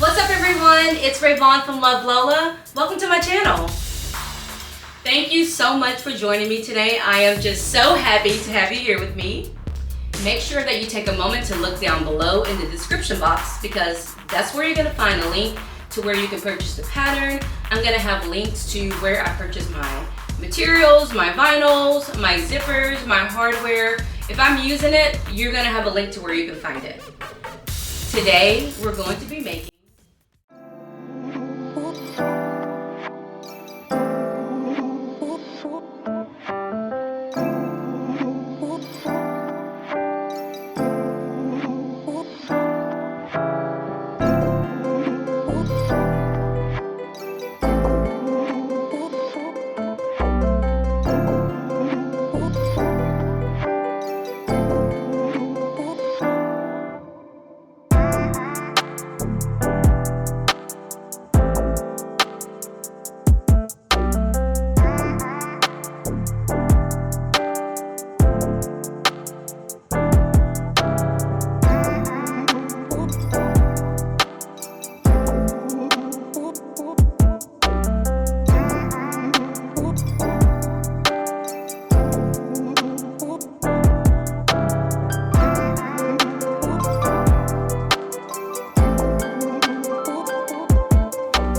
What's up everyone? It's Rayvon from Love Lola. Welcome to my channel. Thank you so much for joining me today. I am just so happy to have you here with me. Make sure that you take a moment to look down below in the description box because that's where you're going to find a link to where you can purchase the pattern. I'm going to have links to where I purchase my materials, my vinyls, my zippers, my hardware. If I'm using it, you're going to have a link to where you can find it. Today, we're going to be making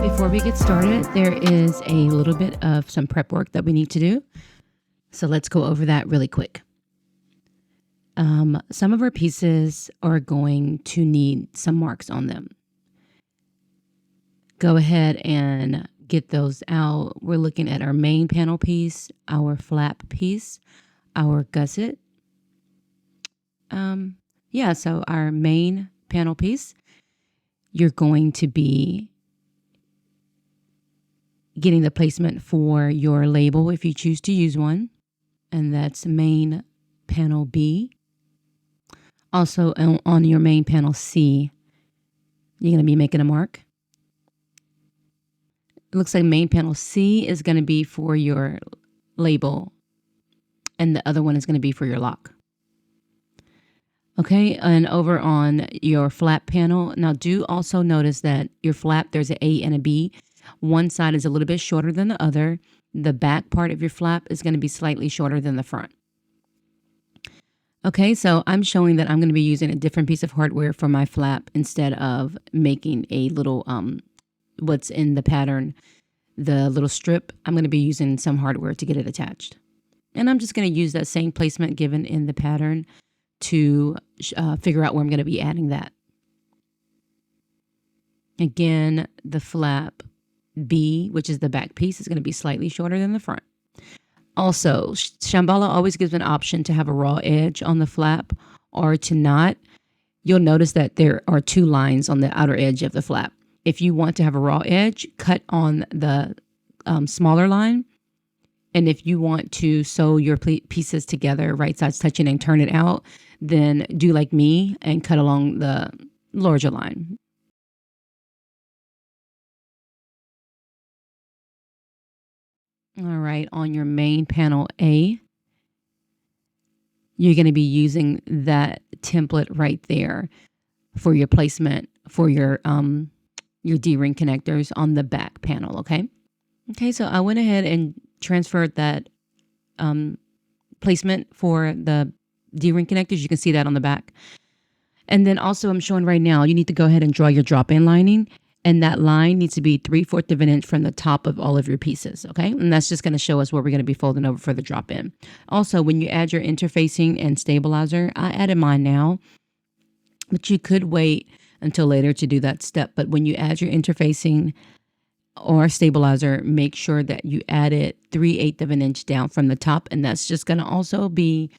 Before we get started, there is a little bit of some prep work that we need to do. So let's go over that really quick. Some of our pieces are going to need some marks on them. Go ahead and get those out. We're looking at our main panel piece, our flap piece, our gusset. So our main panel piece, you're going to be getting the placement for your label if you choose to use one, and that's main panel B. Also on your main panel C, you're going to be making a mark. It looks like main panel C is going to be for your label, and the other one is going to be for your lock. Okay, and over on your flap panel, now do also notice that your flap, there's an A and a B. One side is a little bit shorter than the other. The back part of your flap is going to be slightly shorter than the front. Okay, so I'm showing that I'm going to be using a different piece of hardware for my flap instead of making a little, what's in the pattern, the little strip. I'm going to be using some hardware to get it attached. And I'm just going to use that same placement given in the pattern to figure out where I'm going to be adding that. Again, the flap B, which is the back piece, is going to be slightly shorter than the front. Also, Shamballa always gives an option to have a raw edge on the flap or to not. You'll notice that there are two lines on the outer edge of the flap. If you want to have a raw edge, cut on the smaller line. And if you want to sew your pieces together, right sides touching and turn it out, then do like me and cut along the larger line. All right, on your main panel A, you're going to be using that template right there for your placement for your D-ring connectors on the back panel, okay? Okay, so I went ahead and transferred that placement for the D-ring connectors. You can see that on the back. And then also I'm showing right now, you need to go ahead and draw your drop-in lining. And that line needs to be 3/4 of an inch from the top of all of your pieces, okay? And that's just going to show us where we're going to be folding over for the drop-in. Also, when you add your interfacing and stabilizer, I added mine now, but you could wait until later to do that step. But when you add your interfacing or stabilizer, make sure that you add it 3/8 of an inch down from the top. And that's just going to also be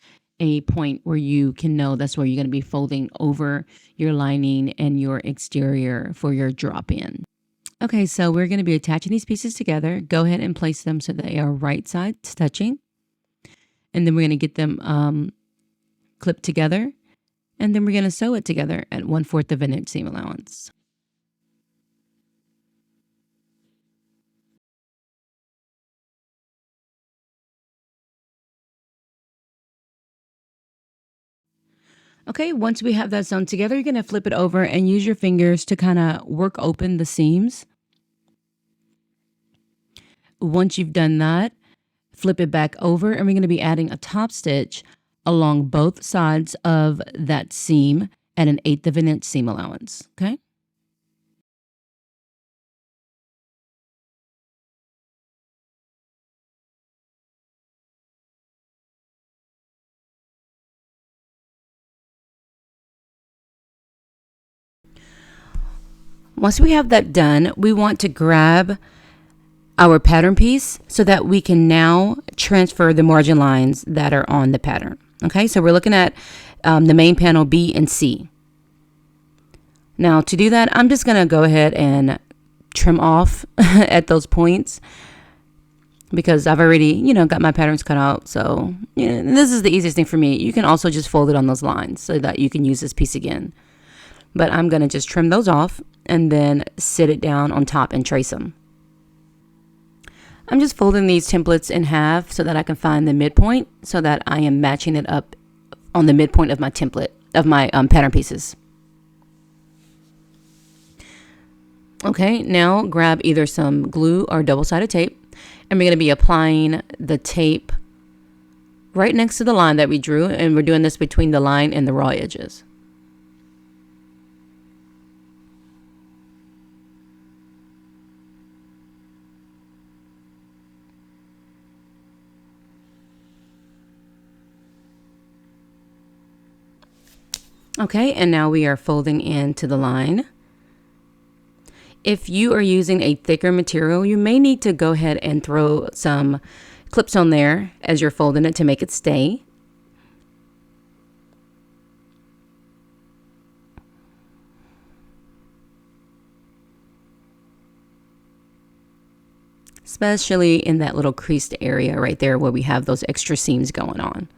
a point where you can know that's where you're going to be folding over your lining and your exterior for your drop-in. Okay, so we're going to be attaching these pieces together. Go ahead and place them so they are right sides touching. And then we're going to get them clipped together. And then we're going to sew it together at 1/4 of an inch seam allowance. Okay, once we have that sewn together, you're going to flip it over and use your fingers to kind of work open the seams. Once you've done that, flip it back over, and we're going to be adding a top stitch along both sides of that seam at an 1/8 of an inch seam allowance. Okay. Once we have that done, we want to grab our pattern piece so that we can now transfer the margin lines that are on the pattern. Okay, so we're looking at the main panel B and C. Now to do that, I'm just going to go ahead and trim off at those points because I've already, got my patterns cut out. So this is the easiest thing for me. You can also just fold it on those lines so that you can use this piece again. But I'm going to just trim those off and then sit it down on top and trace them. I'm just folding these templates in half so that I can find the midpoint so that I am matching it up on the midpoint of my template, of my pattern pieces. Okay, now grab either some glue or double-sided tape, and we're going to be applying the tape right next to the line that we drew, and we're doing this between the line and the raw edges. Okay, and now we are folding into the line. If you are using a thicker material, you may need to go ahead and throw some clips on there as you're folding it to make it stay. Especially in that little creased area right there where we have those extra seams going on.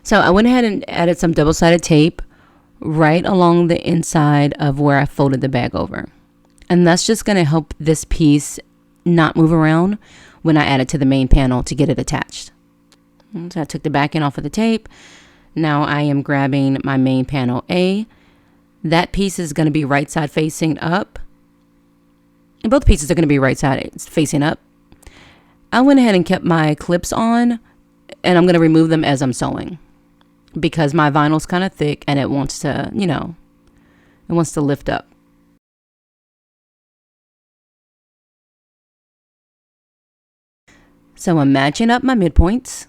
So I went ahead and added some double-sided tape right along the inside of where I folded the bag over. And that's just going to help this piece not move around when I add it to the main panel to get it attached. So I took the back end off of the tape. Now I am grabbing my main panel A. That piece is going to be right side facing up. And both pieces are going to be right side facing up. I went ahead and kept my clips on, and I'm going to remove them as I'm sewing because my vinyl's kind of thick and it wants to, it wants to lift up. So I'm matching up my midpoints.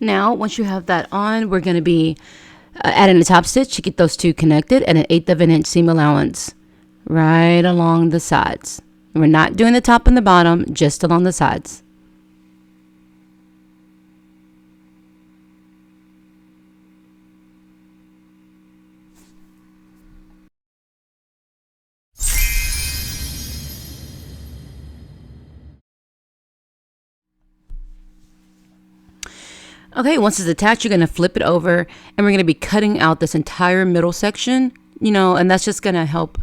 Now, once you have that on, we're going to be adding a top stitch to get those two connected and an 1/8 of an inch seam allowance right along the sides. We're not doing the top and the bottom, just along the sides. Okay, once it's attached, you're going to flip it over and we're going to be cutting out this entire middle section, and that's just going to help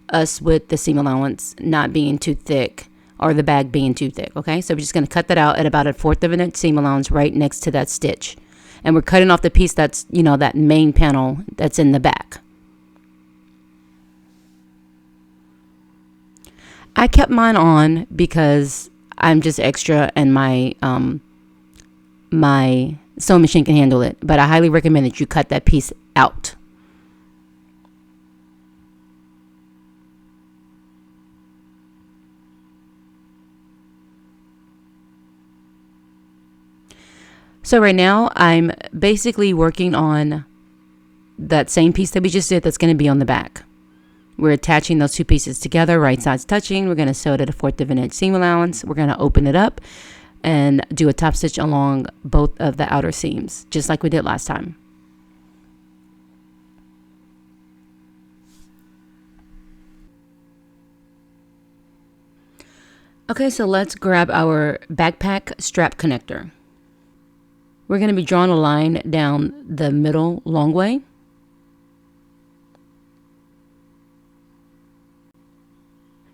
us with the seam allowance not being too thick or the bag being too thick. Okay, so we're just going to cut that out at about a 1/4 of an inch seam allowance right next to that stitch. And we're cutting off the piece that's, that main panel that's in the back. I kept mine on because I'm just extra and my my sewing machine can handle it, but I highly recommend that you cut that piece out. So right now I'm basically working on that same piece that we just did that's going to be on the back. We're attaching those two pieces together, right sides touching. We're going to sew it at a 1/4 of an inch seam allowance. We're going to open it up and do a top stitch along both of the outer seams, just like we did last time. Okay, so let's grab our backpack strap connector. We're going to be drawing a line down the middle long way.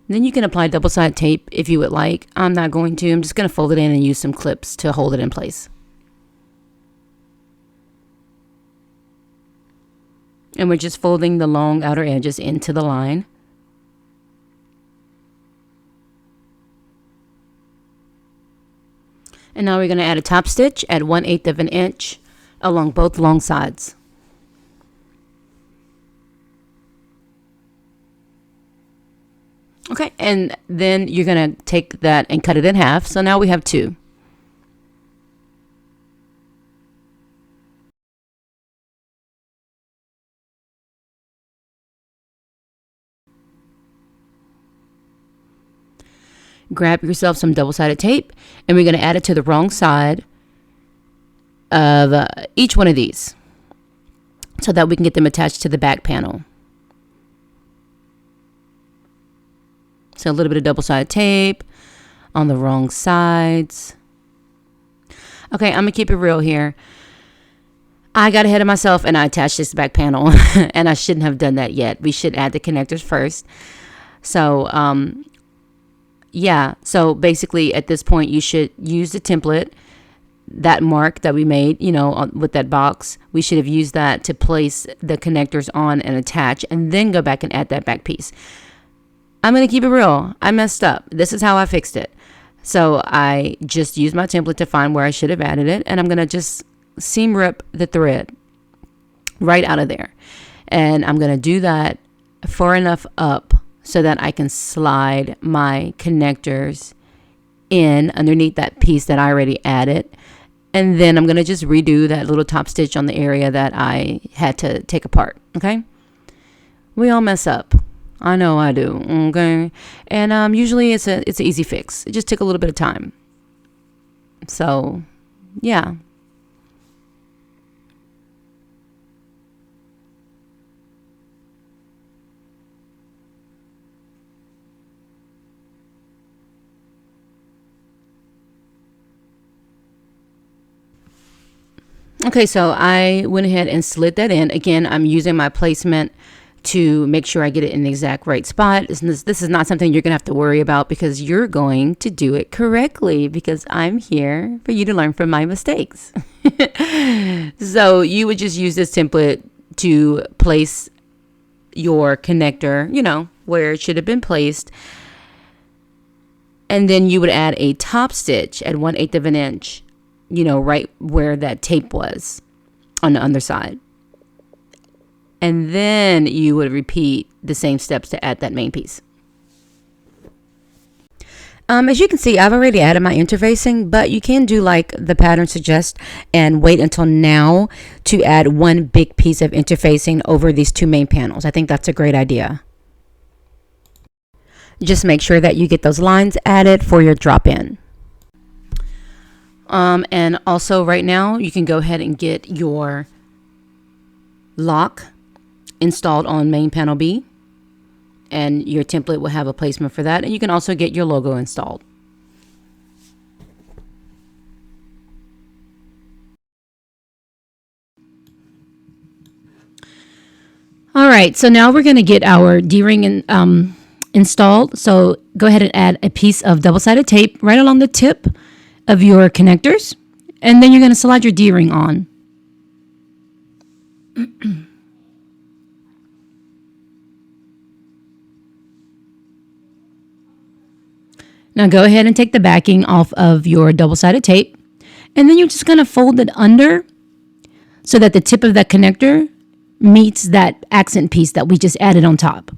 Then you can apply double-sided tape if you would like. I'm not going to. I'm just going to fold it in and use some clips to hold it in place. And we're just folding the long outer edges into the line. And now we're going to add a top stitch at 1/8 of an inch along both long sides. Okay, and then you're going to take that and cut it in half. So now we have two. Grab yourself some double-sided tape, and we're going to add it to the wrong side of each one of these so that we can get them attached to the back panel. So a little bit of double-sided tape on the wrong sides. Okay, I'm going to keep it real here. I got ahead of myself and I attached this back panel and I shouldn't have done that yet. We should add the connectors first. So, yeah, so basically at this point you should use the template, that mark that we made, you know, with that box. We should have used that to place the connectors on and attach, and then go back and add that back piece. I'm going to keep it real. I messed up. This is how I fixed it. So I just used my template to find where I should have added it, and I'm going to just seam rip the thread right out of there. And I'm going to do that far enough up so that I can slide my connectors in underneath that piece that I already added. And then I'm going to just redo that little top stitch on the area that I had to take apart. Okay. We all mess up. I know I do. Okay. And usually it's an easy fix. It just took a little bit of time. So yeah. Okay, so I went ahead and slid that in. Again, I'm using my placement to make sure I get it in the exact right spot. This is not something you're going to have to worry about because you're going to do it correctly, because I'm here for you to learn from my mistakes. So you would just use this template to place your connector, you know, where it should have been placed. And then you would add a top stitch at 1/8 of an inch, you know, right where that tape was on the underside. And then you would repeat the same steps to add that main piece. As you can see, I've already added my interfacing, but you can do like the pattern suggests and wait until now to add one big piece of interfacing over these two main panels. I think that's a great idea. Just make sure that you get those lines added for your drop-in. And also right now you can go ahead and get your lock installed on main panel B, and your template will have a placement for that, and you can also get your logo installed. All right, so now we're going to get our D-ring installed. So go ahead and add a piece of double-sided tape right along the tip of your connectors, and then you're going to slide your D-ring on. Now go ahead and take the backing off of your double-sided tape, and then you're just going to fold it under so that the tip of that connector meets that accent piece that we just added on top.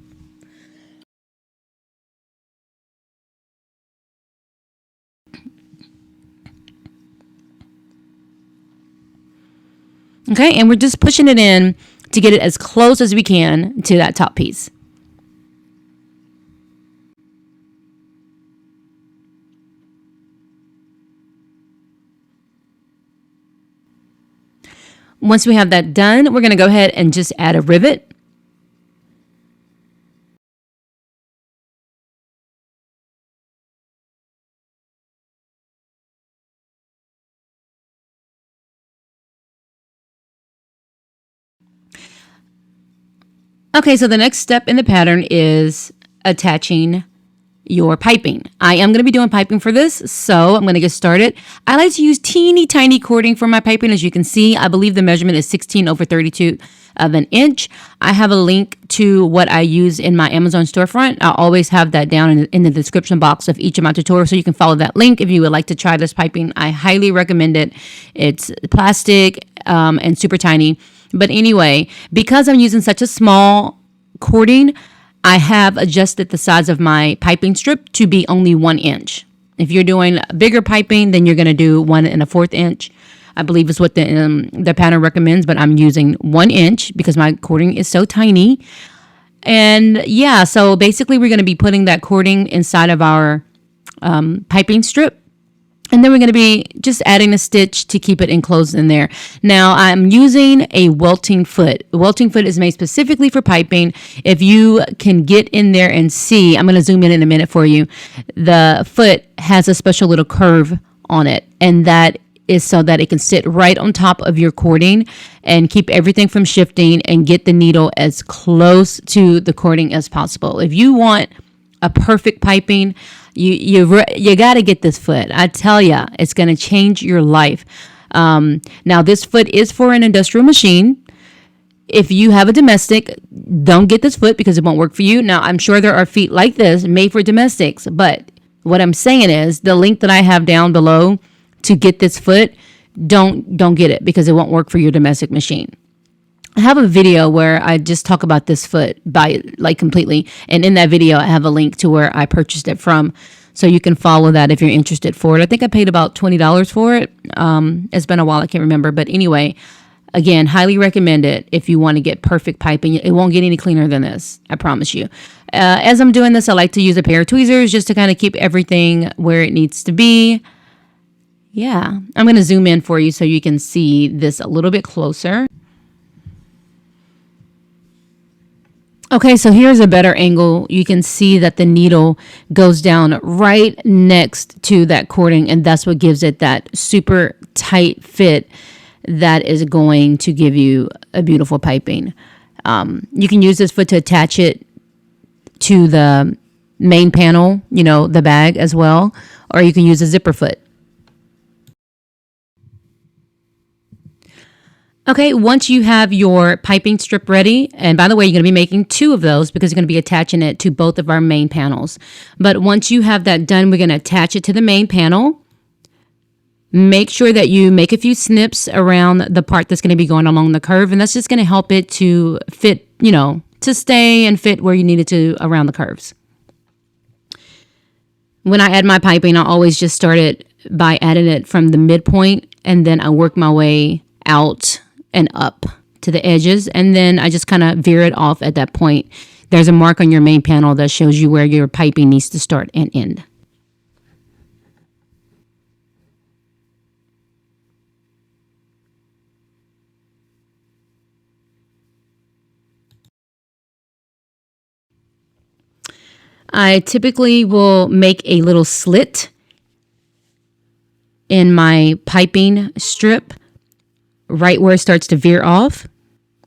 Okay, and we're just pushing it in to get it as close as we can to that top piece. Once we have that done, we're going to go ahead and just add a rivet. Okay, so the next step in the pattern is attaching your piping. I am going to be doing piping for this, so I'm going to get started. I like to use teeny tiny cording for my piping. As you can see, I believe the measurement is 16/32 of an inch. I have a link to what I use in my Amazon storefront. I always have that down in the description box of each of my tutorials, so you can follow that link if you would like to try this piping. I highly recommend it. It's plastic and super tiny. But anyway, because I'm using such a small cording, I have adjusted the size of my piping strip to be only 1 inch. If you're doing bigger piping, then you're going to do 1 1/4 inch. I believe is what the pattern recommends, but I'm using 1 inch because my cording is so tiny. And yeah, so basically we're going to be putting that cording inside of our piping strip. And then we're going to be just adding a stitch to keep it enclosed in there. Now, I'm using a welting foot. A welting foot is made specifically for piping. If you can get in there and see, I'm going to zoom in a minute for you. The foot has a special little curve on it, and that is so that it can sit right on top of your cording and keep everything from shifting and get the needle as close to the cording as possible. If you want a perfect piping, you got to get this foot. I tell ya, it's going to change your life. Now, this foot is for an industrial machine. If you have a domestic, don't get this foot because it won't work for you. Now, I'm sure there are feet like this made for domestics, but what I'm saying is the link that I have down below to get this foot, don't get it because it won't work for your domestic machine. I have a video where I just talk about this foot completely. And in that video, I have a link to where I purchased it from. So you can follow that if you're interested for it. I think I paid about $20 for it. It's been a while. I can't remember. But anyway, again, highly recommend it if you want to get perfect piping. It won't get any cleaner than this. I promise you. As I'm doing this, I like to use a pair of tweezers just to kind of keep everything where it needs to be. Yeah, I'm going to zoom in for you so you can see this a little bit closer. Okay, so here's a better angle. You can see that the needle goes down right next to that cording, and that's what gives it that super tight fit that is going to give you a beautiful piping. You can use this foot to attach it to the main panel, the bag as well, or you can use a zipper foot. Okay, once you have your piping strip ready, and by the way, you're going to be making 2 of those because you're going to be attaching it to both of our main panels. But once you have that done, we're going to attach it to the main panel. Make sure that you make a few snips around the part that's going to be going along the curve, and that's just going to help it to fit, to stay and fit where you need it to around the curves. When I add my piping, I always just start it by adding it from the midpoint, and then I work my way out and up to the edges, and then I just kind of veer it off at that point. There's a mark on your main panel that shows you where your piping needs to start and end. I typically will make a little slit in my piping strip right where it starts to veer off.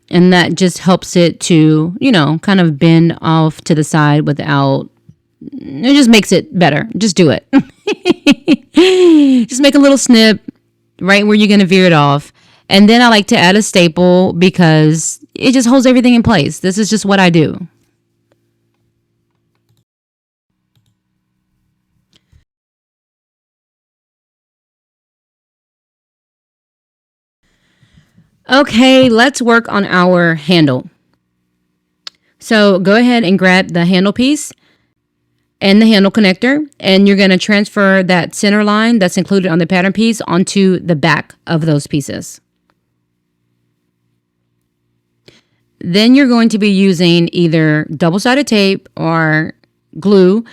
And that just helps it to, kind of bend off to the side without, it just makes it better. Just do it. Just make a little snip right where you're going to veer it off. And then I like to add a staple because it just holds everything in place. This is just what I do. Okay, let's work on our handle. So go ahead and grab the handle piece and the handle connector, and you're going to transfer that center line that's included on the pattern piece onto the back of those pieces. Then you're going to be using either double-sided tape or glue,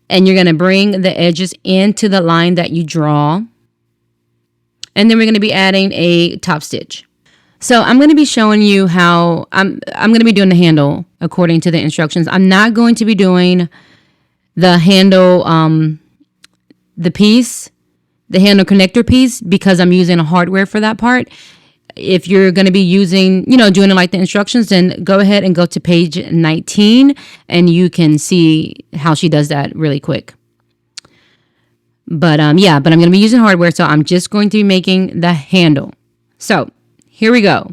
and you're going to bring the edges into the line that you draw. And then we're going to be adding a top stitch. So I'm going to be showing you how I'm going to be doing the handle according to the instructions. I'm not going to be doing the handle, the handle connector piece, because I'm using a hardware for that part. if you're going to be using, doing it like the instructions, then go ahead and go to page 19 and you can see how she does that really quick. But yeah, but I'm going to be using hardware, so I'm just going to be making the handle. So here we go.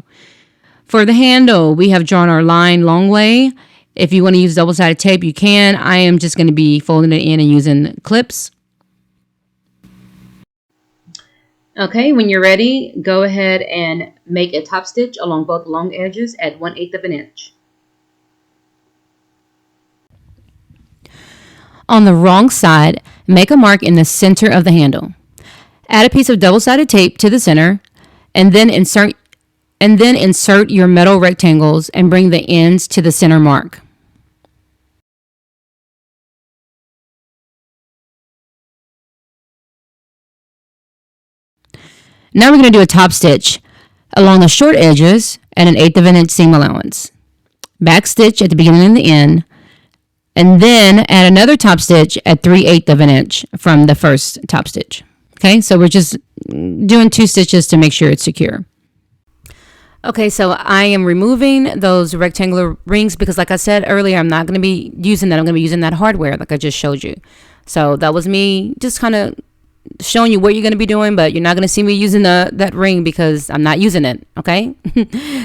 For the handle, we have drawn our line long way. If you want to use double-sided tape, you can. I am just going to be folding it in and using clips. Okay, when you're ready, go ahead and make a top stitch along both long edges at 1/8 of an inch. On the wrong side, make a mark in the center of the handle. Add a piece of double-sided tape to the center, and then insert your metal rectangles and bring the ends to the center mark. Now we're going to do a top stitch along the short edges and an 1/8 of an inch seam allowance. Back stitch at the beginning and the end, and then add another top stitch at 3/8 of an inch from the first top stitch. Okay, so we're just doing 2 stitches to make sure it's secure. Okay, so I am removing those rectangular rings because, like I said earlier, I'm not going to be using that. I'm going to be using that hardware like I just showed you. So that was me just kind of showing you what you're going to be doing, but you're not going to see me using that ring because I'm not using it, okay?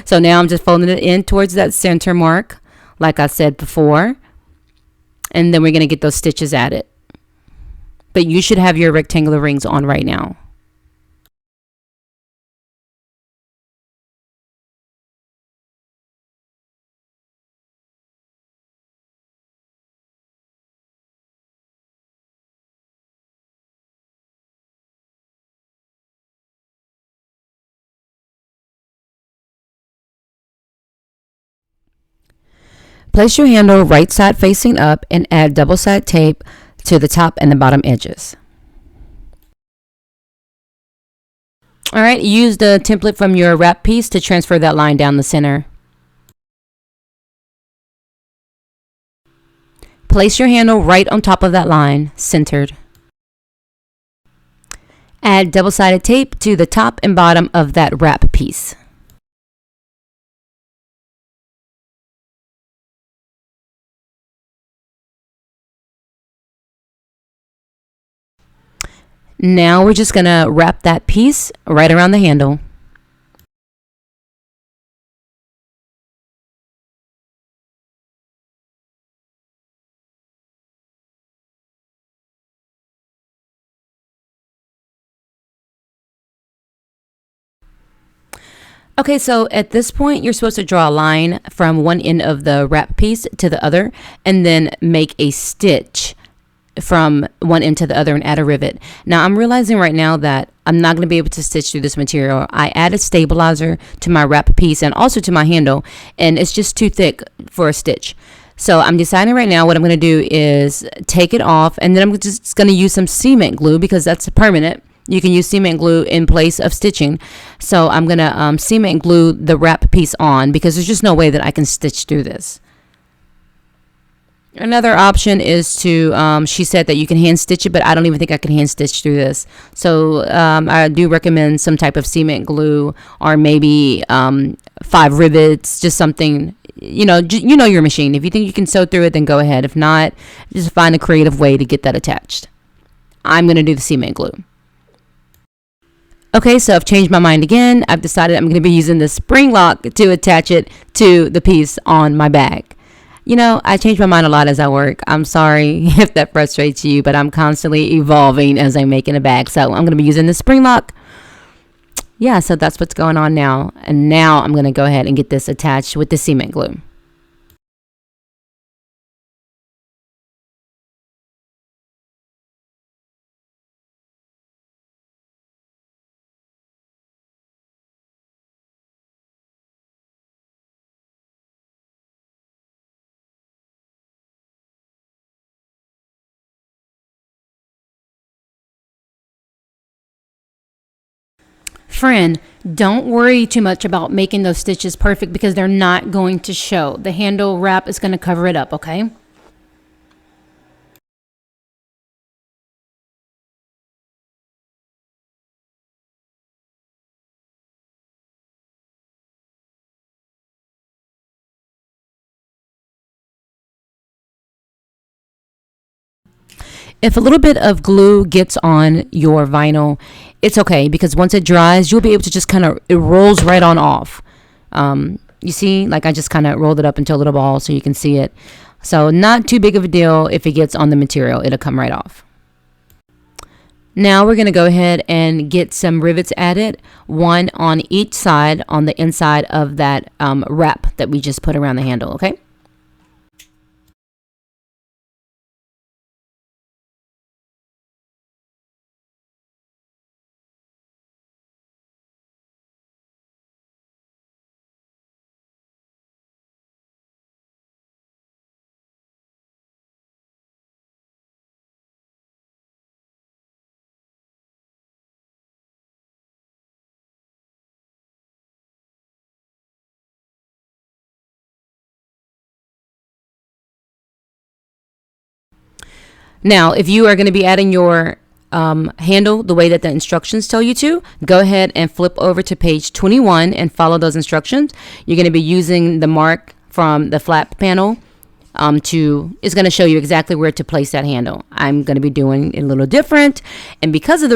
So now I'm just folding it in towards that center mark, like I said before, and then we're going to get those stitches added. But you should have your rectangular rings on right now. Place your handle right side facing up and add double-sided tape to the top and the bottom edges. All right, use the template from your wrap piece to transfer that line down the center. Place your handle right on top of that line, centered. Add double-sided tape to the top and bottom of that wrap piece. Now we're just going to wrap that piece right around the handle. Okay, so at this point, you're supposed to draw a line from one end of the wrap piece to the other, and then make a stitch from one end to the other and add a rivet. Now, I'm realizing right now that I'm not going to be able to stitch through this material. I added stabilizer to my wrap piece and also to my handle, and it's just too thick for a stitch. So I'm deciding right now what I'm going to do is take it off, and then I'm just going to use some cement glue because that's permanent. You can use cement glue in place of stitching. So I'm going to cement glue the wrap piece on because there's just no way that I can stitch through this. Another option is to, she said that you can hand stitch it, but I don't even think I can hand stitch through this. So I do recommend some type of cement glue or maybe 5 rivets, just something, you know your machine. If you think you can sew through it, then go ahead. If not, just find a creative way to get that attached. I'm going to do the cement glue. Okay, so I've changed my mind again. I've decided I'm going to be using the spring lock to attach it to the piece on my bag. You know, I change my mind a lot as I work. I'm sorry if that frustrates you, but I'm constantly evolving as I'm making a bag. So I'm going to be using the spring lock. Yeah, so that's what's going on now. And now I'm going to go ahead and get this attached with the cement glue. Friend, don't worry too much about making those stitches perfect because they're not going to show. The handle wrap is going to cover it up, okay? If a little bit of glue gets on your vinyl, it's okay, because once it dries, you'll be able to just kind of, it rolls right on off. You see, like I just kind of rolled it up into a little ball so you can see it. So not too big of a deal. If it gets on the material, it'll come right off. Now we're going to go ahead and get some rivets added, one on each side on the inside of that wrap that we just put around the handle, okay? Now, if you are going to be adding your handle the way that the instructions tell you to, go ahead and flip over to page 21 and follow those instructions. You're going to be using the mark from the flap panel it's going to show you exactly where to place that handle. I'm going to be doing it a little different, and because I'm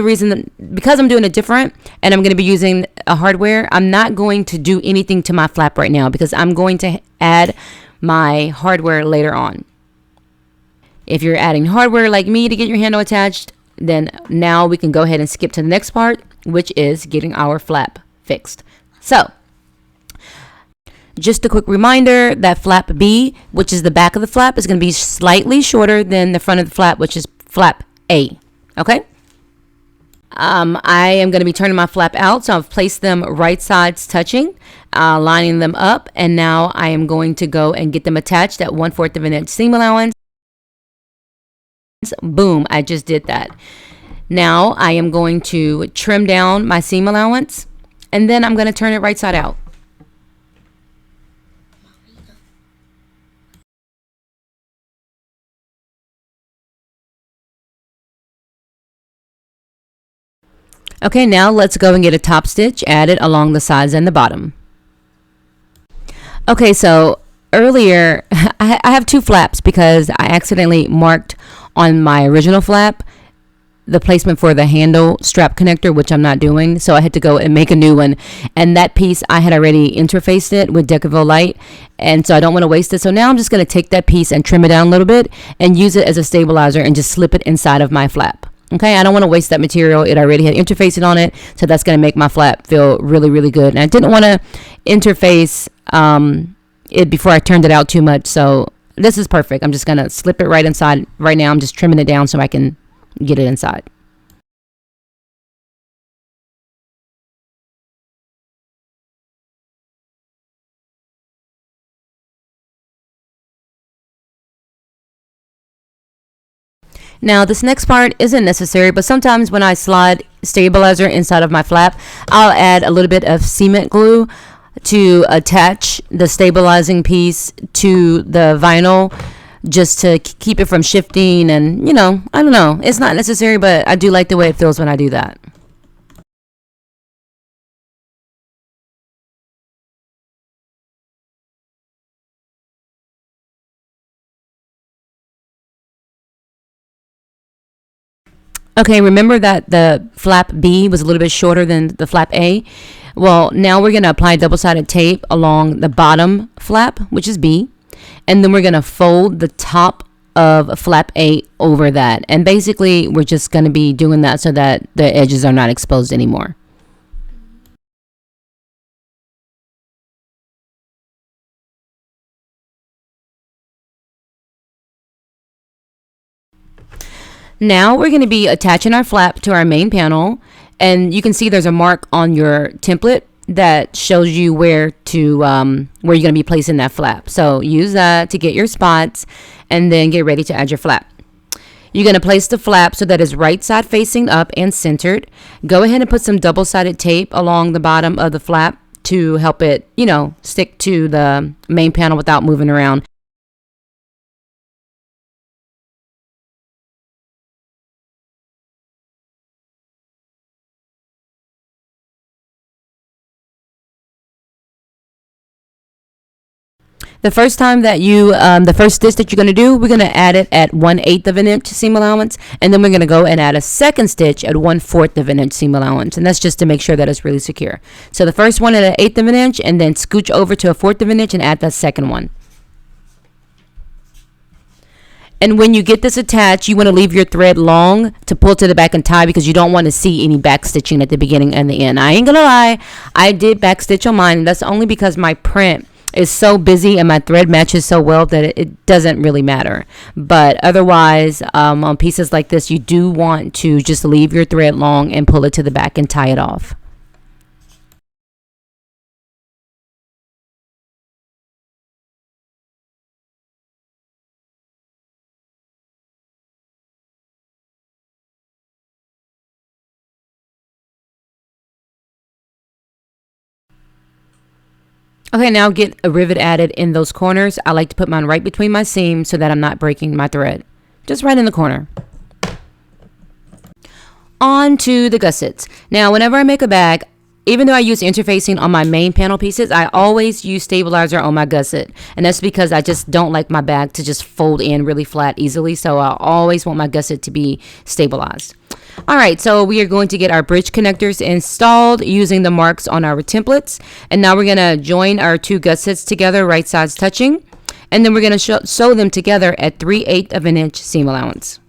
doing it different and I'm going to be using a hardware, I'm not going to do anything to my flap right now, because I'm going to add my hardware later on. If you're adding hardware like me to get your handle attached, then now we can go ahead and skip to the next part, which is getting our flap fixed. So just a quick reminder that flap B, which is the back of the flap, is going to be slightly shorter than the front of the flap, which is flap A. Okay? I am going to be turning my flap out, so I've placed them right sides touching, lining them up, and now I am going to go and get them attached at 1/4 of an inch seam allowance. Boom, I just did that. Now I am going to trim down my seam allowance, and then I'm going to turn it right side out. Okay, now let's go and get a top stitch added along the sides and the bottom. Okay, so earlier I have two flaps because I accidentally marked on my original flap the placement for the handle strap connector, which I'm not doing, so I had to go and make a new one, and that piece I had already interfaced it with Decaville Light, and so I don't want to waste it. So now I'm just going to take that piece and trim it down a little bit and use it as a stabilizer and just slip it inside of my flap. Okay, I don't want to waste that material. It already had interfacing on it, so that's going to make my flap feel really, really good. And I didn't want to interface it before I turned it out too much, so this is perfect. I'm just going to slip it right inside. Right now I'm just trimming it down so I can get it inside. Now this next part isn't necessary, but sometimes when I slide stabilizer inside of my flap, I'll add a little bit of cement glue to attach the stabilizing piece to the vinyl, just to keep it from shifting. And I don't know, it's not necessary, but I do like the way it feels when I do that. Okay, remember that the flap B was a little bit shorter than the flap A? Well, now we're going to apply double-sided tape along the bottom flap, which is B, and then we're going to fold the top of flap A over that. And basically, we're just going to be doing that so that the edges are not exposed anymore. Now we're going to be attaching our flap to our main panel, and you can see there's a mark on your template that shows you where you're going to be placing that flap. So use that to get your spots, and then get ready to add your flap. You're going to place the flap so that it's right side facing up and centered. Go ahead and put some double-sided tape along the bottom of the flap to help it, stick to the main panel without moving around. The first time that you, the first stitch that you're going to do, we're going to add it at 1/8 of an inch seam allowance, and then we're going to go and add a second stitch at 1/4 of an inch seam allowance, and that's just to make sure that it's really secure. So the first one at 1/8 of an inch, and then scooch over to 1/4 of an inch and add that second one. And when you get this attached, you want to leave your thread long to pull to the back and tie, because you don't want to see any back stitching at the beginning and the end. I ain't gonna lie, I did back stitch on mine, and that's only because my print is so busy and my thread matches so well that it doesn't really matter. But otherwise, on pieces like this, you do want to just leave your thread long and pull it to the back and tie it off. Okay, now get a rivet added in those corners. I like to put mine right between my seams so that I'm not breaking my thread. Just right in the corner. On to the gussets. Now, whenever I make a bag, even though I use interfacing on my main panel pieces, I always use stabilizer on my gusset. And that's because I just don't like my bag to just fold in really flat easily. So I always want my gusset to be stabilized. All right, so we are going to get our bridge connectors installed using the marks on our templates. And now we're going to join our two gussets together, right sides touching. And then we're going to sew them together at 3/8 of an inch seam allowance.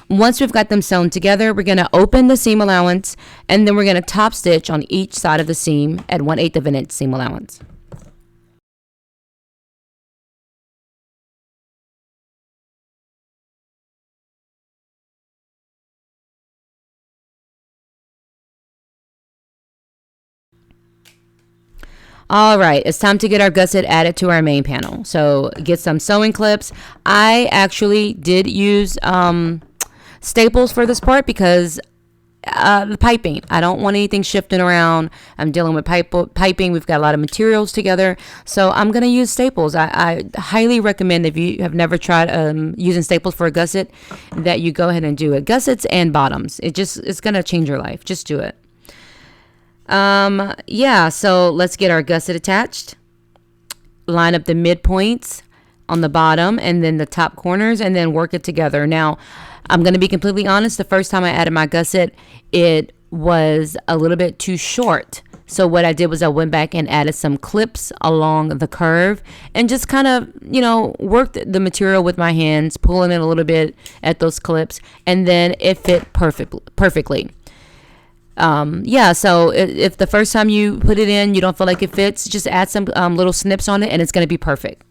Once we've got them sewn together, we're going to open the seam allowance, and then we're going to top stitch on each side of the seam at 1/8 of an inch seam allowance. All right, it's time to get our gusset added to our main panel. So get some sewing clips. I actually did use staples for this part because the piping, I don't want anything shifting around. I'm dealing with piping. We've got a lot of materials together, so I'm going to use staples. I highly recommend, if you have never tried using staples for a gusset, that you go ahead and do it. Gussets and bottoms, it's going to change your life. Just do it. Yeah, so let's get our gusset attached. Line up the midpoints on the bottom and then the top corners, and then work it together. Now, I'm going to be completely honest. The first time I added my gusset, it was a little bit too short. So what I did was I went back and added some clips along the curve and just kind of, worked the material with my hands, pulling it a little bit at those clips, and then it fit perfectly. Yeah, so if the first time you put it in, you don't feel like it fits, just add some little snips on it, and it's going to be perfect.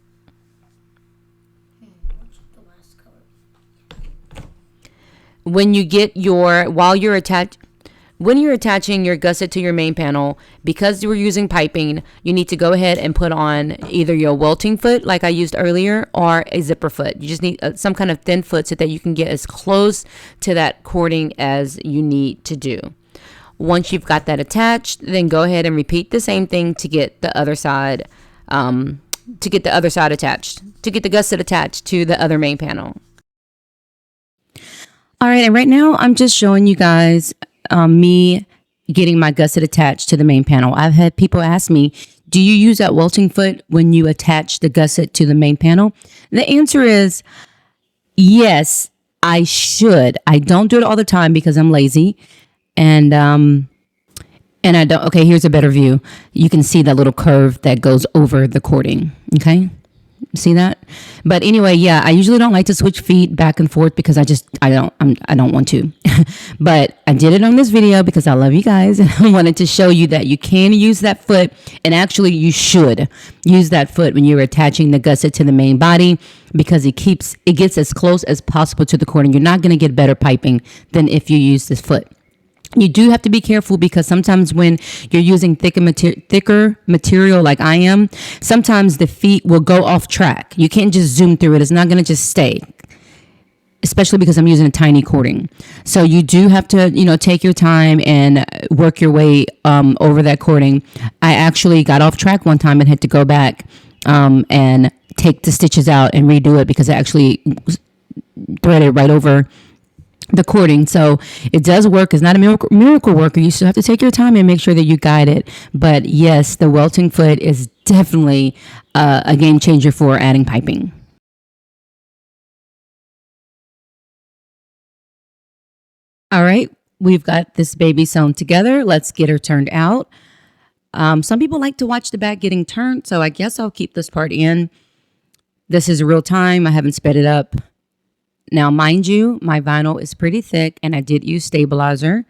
When you get when you're attaching your gusset to your main panel, because we're using piping, you need to go ahead and put on either your welting foot like I used earlier, or a zipper foot. You just need some kind of thin foot so that you can get as close to that cording as you need to do. Once you've got that attached, then go ahead and repeat the same thing to get the other side attached, to get the gusset attached to the other main panel. All right, and right now I'm just showing you guys me getting my gusset attached to the main panel. I've had people ask me, do you use that welting foot when you attach the gusset to the main panel? The answer is yes, I should. I don't do it all the time because I'm lazy. And I don't, okay, here's a better view. You can see that little curve that goes over the cording. Okay. See that? But anyway, yeah, I usually don't like to switch feet back and forth because I don't want to. But I did it on this video because I love you guys and I wanted to show you that you can use that foot, and actually you should use that foot when you're attaching the gusset to the main body, because it gets as close as possible to the cording. You're not going to get better piping than if you use this foot. You do have to be careful because sometimes when you're using thicker material like I am, sometimes the feet will go off track. You can't just zoom through it. It's not going to just stay, especially because I'm using a tiny cording. So you do have to, take your time and work your way over that cording. I actually got off track one time and had to go back and take the stitches out and redo it because it actually threaded right over the cording. So it does work. It's not a miracle worker. You still have to take your time and make sure that you guide it. But yes, the welting foot is definitely a game changer for adding piping. All right, we've got this baby sewn together. Let's get her turned out. Some people like to watch the back getting turned, so I guess I'll keep this part in. This is real time. I haven't sped it up. Now, mind you, my vinyl is pretty thick, and I did use stabilizer.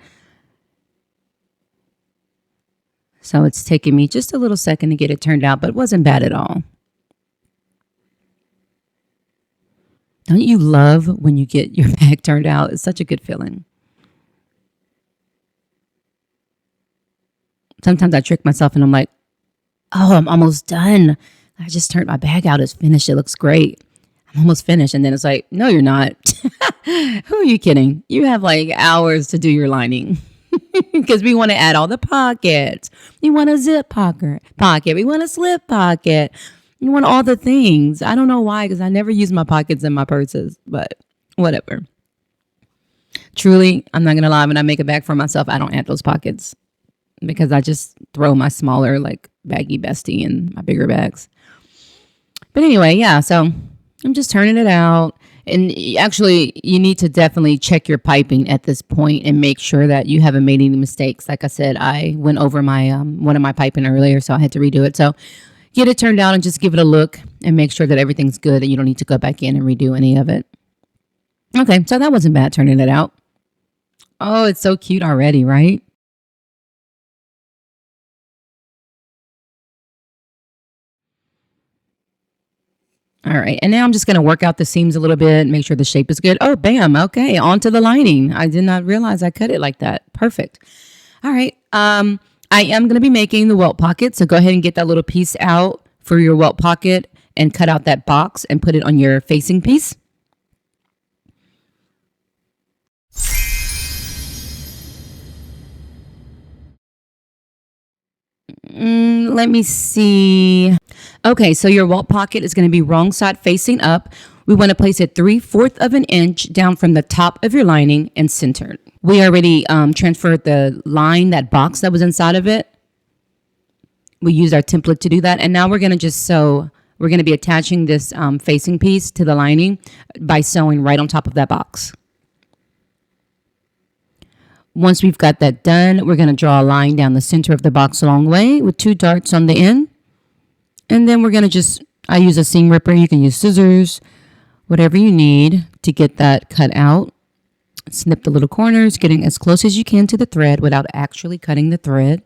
So it's taking me just a little second to get it turned out, but it wasn't bad at all. Don't you love when you get your bag turned out? It's such a good feeling. Sometimes I trick myself and I'm like, oh, I'm almost done. I just turned my bag out. It's finished. It looks great. I'm almost finished. And then it's like, no, you're not. Who are you kidding? You have like hours to do your lining because we want to add all the pockets. You want a zip pocket. We want a slip pocket. You want all the things. I don't know why, because I never use my pockets in my purses, but whatever. Truly, I'm not going to lie. When I make a bag for myself, I don't add those pockets because I just throw my smaller, like baggy bestie in my bigger bags. But anyway, yeah, so I'm just turning it out. And actually, you need to definitely check your piping at this point and make sure that you haven't made any mistakes. Like I said, I went over my one of my piping earlier, so I had to redo it. So get it turned out and just give it a look and make sure that everything's good and you don't need to go back in and redo any of it. Okay, so that wasn't bad turning it out. Oh, it's so cute already, right? All right, and now I'm just going to work out the seams a little bit, make sure the shape is good. Oh, bam. Okay, onto the lining. I did not realize I cut it like that. Perfect. All right, I am going to be making the welt pocket, so go ahead and get that little piece out for your welt pocket and cut out that box and put it on your facing piece. Let me see. Okay, so your welt pocket is going to be wrong side facing up. We want to place it 3/4 of an inch down from the top of your lining and centered. We already transferred the line, that box that was inside of it. We used our template to do that. And now we're going to just sew. We're going to be attaching this facing piece to the lining by sewing right on top of that box. Once we've got that done, we're going to draw a line down the center of the box a long way with 2 darts on the end. And then we're going to just, I use a seam ripper. You can use scissors, whatever you need to get that cut out. Snip the little corners, getting as close as you can to the thread without actually cutting the thread.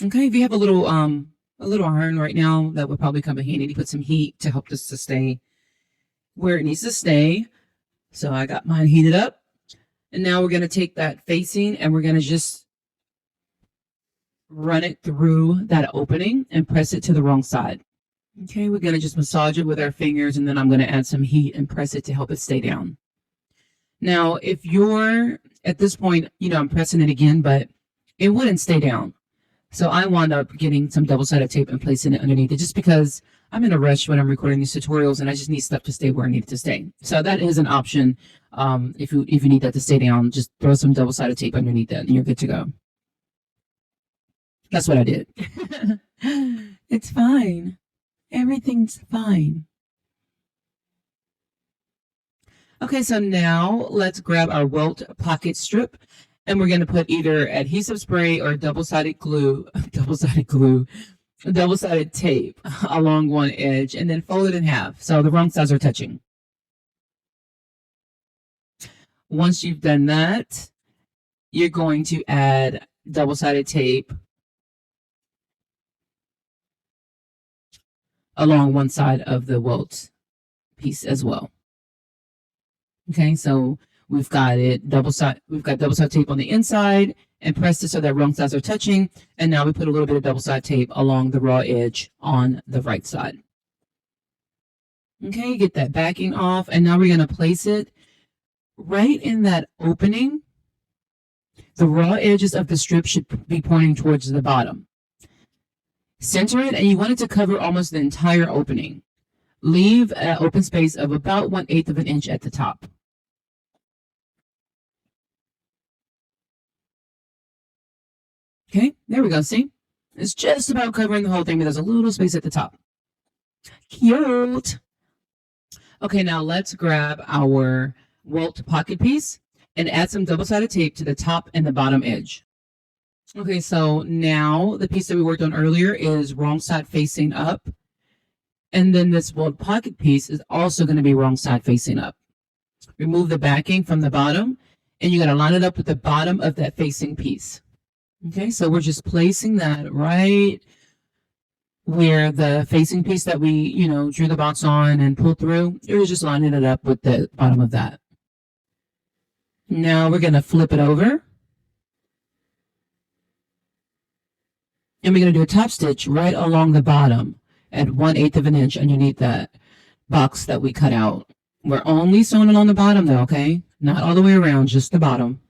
Okay, if you have a little iron right now, that would probably come in handy to put some heat to help this to stay where it needs to stay. So I got mine heated up. And now we're going to take that facing and we're going to just run it through that opening and press it to the wrong side. Okay, we're going to just massage it with our fingers and then I'm going to add some heat and press it to help it stay down. Now, if you're at this point, I'm pressing it again, but it wouldn't stay down. So I wound up getting some double-sided tape and placing it underneath it just because I'm in a rush when I'm recording these tutorials and I just need stuff to stay where I need it to stay. So that is an option. If you need that to stay down, just throw some double-sided tape underneath that and you're good to go. That's what I did. It's fine. Everything's fine. Okay, so now let's grab our welt pocket strip and we're going to put either adhesive spray or double-sided tape along one edge and then fold it in half so the wrong sides are touching. Once you've done that, you're going to add double-sided tape along one side of the welt piece as well. Okay, so we've got double-sided tape on the inside and pressed it so that wrong sides are touching. And now we put a little bit of double-sided tape along the raw edge on the right side. Okay, get that backing off. And now we're going to place it right in that opening. The raw edges of the strip should be pointing towards the bottom. Center it, and you want it to cover almost the entire opening. leave an open space of about 1/8 of an inch at the top. Okay, there we go. See, it's just about covering the whole thing, but there's a little space at the top. Cute. Okay, now let's grab our Welt pocket piece and add some double-sided tape to the top and the bottom edge. Okay, so now the piece that we worked on earlier is wrong side facing up. And then this Welt pocket piece is also going to be wrong side facing up. Remove the backing from the bottom, and you got to line it up with the bottom of that facing piece. Okay, so we're just placing that right where the facing piece that we, drew the box on and pulled through, you're just lining it up with the bottom of that. Now we're going to flip it over. And we're going to do a top stitch right along the bottom at 1/8 of an inch underneath that box that we cut out. We're only sewing along the bottom though, okay? Not all the way around, just the bottom.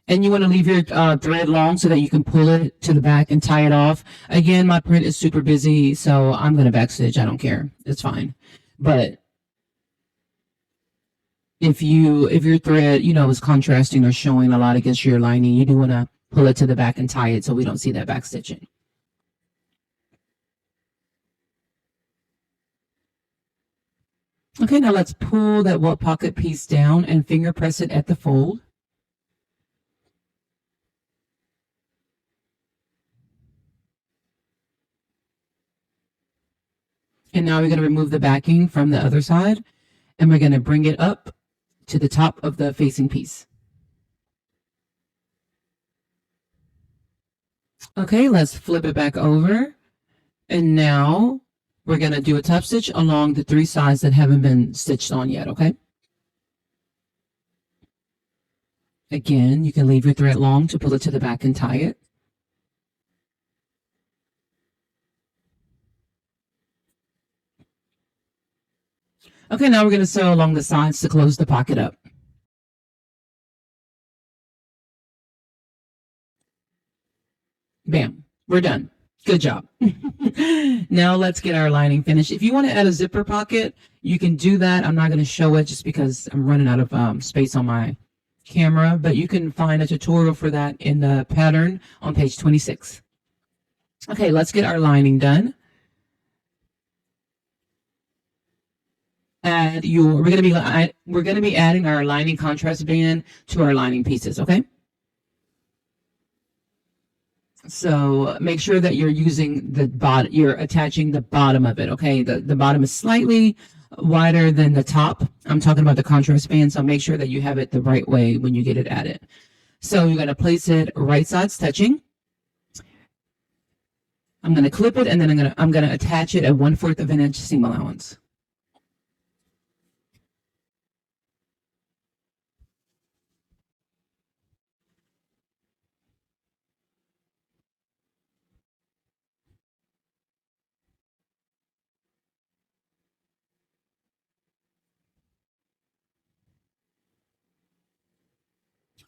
And you want to leave your thread long so that you can pull it to the back and tie it off. Again, my print is super busy, so I'm going to backstitch. I don't care. It's fine. But if your thread, is contrasting or showing a lot against your lining, you do want to pull it to the back and tie it so we don't see that back stitching. Okay, now let's pull that Welt pocket piece down and finger press it at the fold. And now we're going to remove the backing from the other side, and we're going to bring it up to the top of the facing piece. Okay, let's flip it back over. And now we're going to do a top stitch along the 3 sides that haven't been stitched on yet, okay? Again, you can leave your thread long to pull it to the back and tie it. Okay, now we're going to sew along the sides to close the pocket up. Bam, we're done. Good job. Now let's get our lining finished. If you want to add a zipper pocket, you can do that. I'm not going to show it just because I'm running out of space on my camera, but you can find a tutorial for that in the pattern on page 26. Okay, let's get our lining done. We're going to be adding our lining contrast band to our lining pieces, okay? So make sure that you're using the bottom, you're attaching the bottom of it, okay? The bottom is slightly wider than the top. I'm talking about the contrast band, so make sure that you have it the right way when you get it added. So you're going to place it right sides touching. I'm going to clip it, and then I'm going to attach it at 1/4 of an inch seam allowance.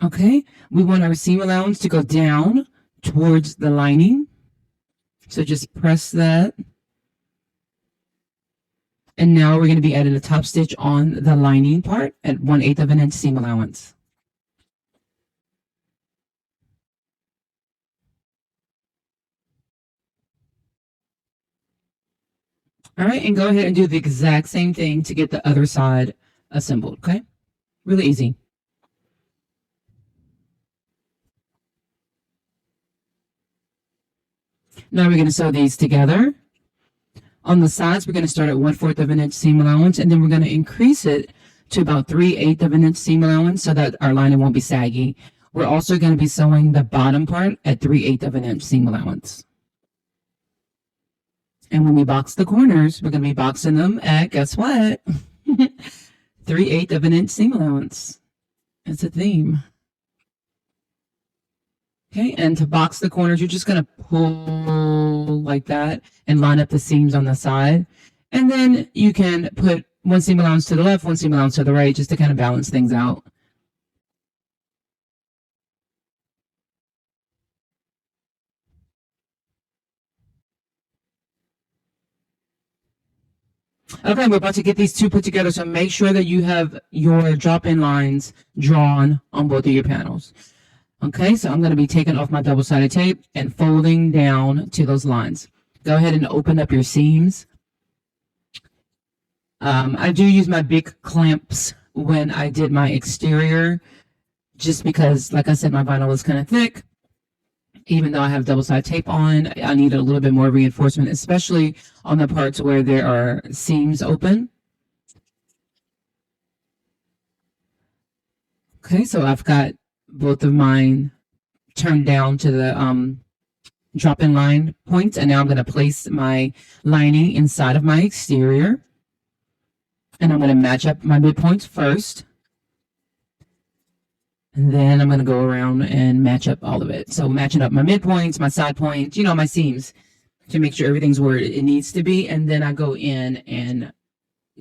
Okay, we want our seam allowance to go down towards the lining. So just press that. And now we're going to be adding a top stitch on the lining part at 1/8 of an inch seam allowance. All right, and go ahead and do the exact same thing to get the other side assembled, okay? Really easy. Now we're going to sew these together. On the sides, we're going to start at 1/4 of an inch seam allowance, and then we're going to increase it to about 3/8 of an inch seam allowance so that our lining won't be saggy. We're also going to be sewing the bottom part at 3/8 of an inch seam allowance. And when we box the corners, we're going to be boxing them at, guess what? 3/8 of an inch seam allowance. It's a theme. Okay, and to box the corners, you're just going to pull like that and line up the seams on the side. And then you can put one seam allowance to the left, one seam allowance to the right, just to kind of balance things out. Okay, we're about to get these two put together, so make sure that you have your drop-in lines drawn on both of your panels. Okay, so I'm going to be taking off my double-sided tape and folding down to those lines. Go ahead and open up your seams. I do use my big clamps when I did my exterior, just because, like I said, my vinyl is kind of thick. Even though I have double-sided tape on, I need a little bit more reinforcement, especially on the parts where there are seams open. Okay, so I've got both of mine turned down to the drop-in line points, and now I'm going to place my lining inside of my exterior. And I'm going to match up my midpoints first. And then I'm going to go around and match up all of it. So matching up my midpoints, my side points, you know, my seams, to make sure everything's where it needs to be. And then I go in and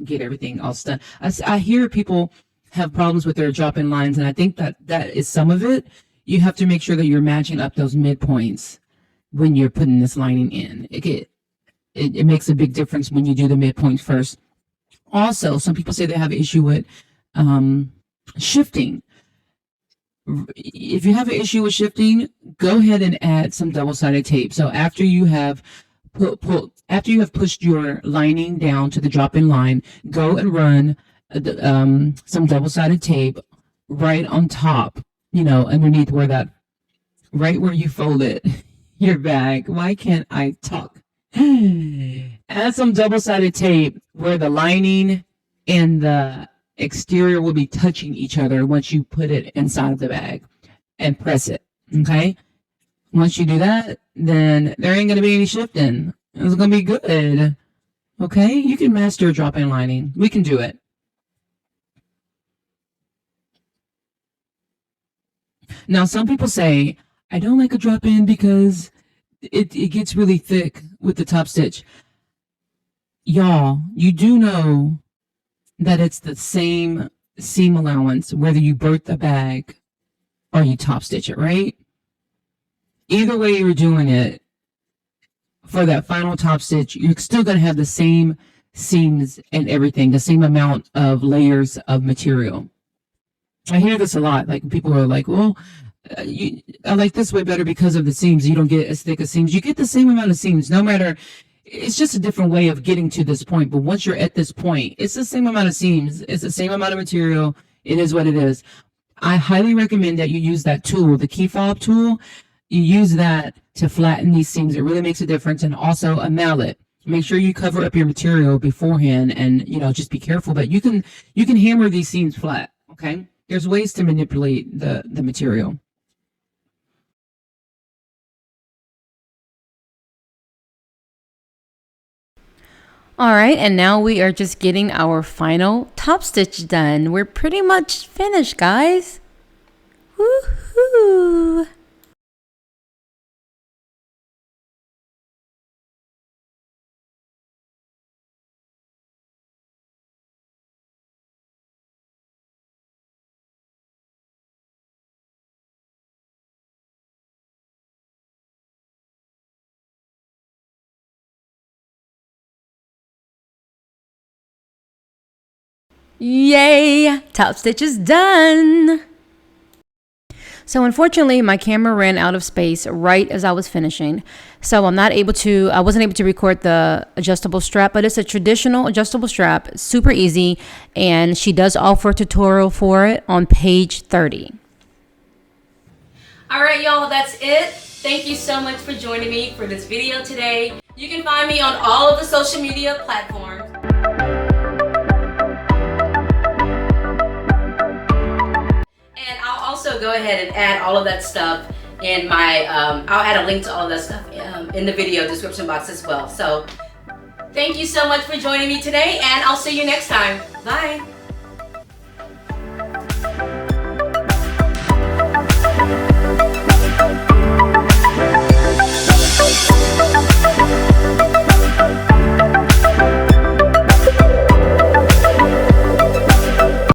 get everything all done. I hear people have problems with their drop-in lines, and I think that is some of it. You have to make sure that you're matching up those midpoints when you're putting this lining in. It makes a big difference when you do the midpoints first. Also, some people say they have an issue with shifting. If you have an issue with shifting, go ahead and add some double-sided tape. So after you have pushed your lining down to the drop-in line, go and run some double-sided tape right on top, you know, underneath right where you folded your bag. Why can't I talk? Add some double-sided tape where the lining and the exterior will be touching each other once you put it inside of the bag, and press it. Okay, once you do that, then there ain't gonna be any shifting. It's gonna be good. Okay, you can master drop-in lining. We can do it. Now, some people say, I don't like a drop-in because it gets really thick with the top stitch. Y'all, you do know that it's the same seam allowance whether you birth the bag or you top stitch it, right? Either way you're doing it, for that final top stitch, you're still going to have the same seams and everything, the same amount of layers of material. I hear this a lot. Like, people are like, well, I like this way better because of the seams. You don't get as thick as seams. You get the same amount of seams, no matter. It's just a different way of getting to this point. But once you're at this point, it's the same amount of seams. It's the same amount of material. It is what it is. I highly recommend that you use that tool, the key fob tool. You use that to flatten these seams. It really makes a difference. And also a mallet. Make sure you cover up your material beforehand, and, you know, just be careful. But you can hammer these seams flat. Okay. There's ways to manipulate the material. All right, and now we are just getting our final top stitch done. We're pretty much finished, guys. Woohoo! Yay! Top stitch is done! So unfortunately, my camera ran out of space right as I was finishing. So I wasn't able to record the adjustable strap, but it's a traditional adjustable strap, super easy, and she does offer a tutorial for it on page 30. All right, y'all, that's it. Thank you so much for joining me for this video today. You can find me on all of the social media platforms. And I'll also go ahead and add all of that stuff in my, I'll add a link to all of that stuff in the video description box as well. So thank you so much for joining me today, and I'll see you next time. Bye.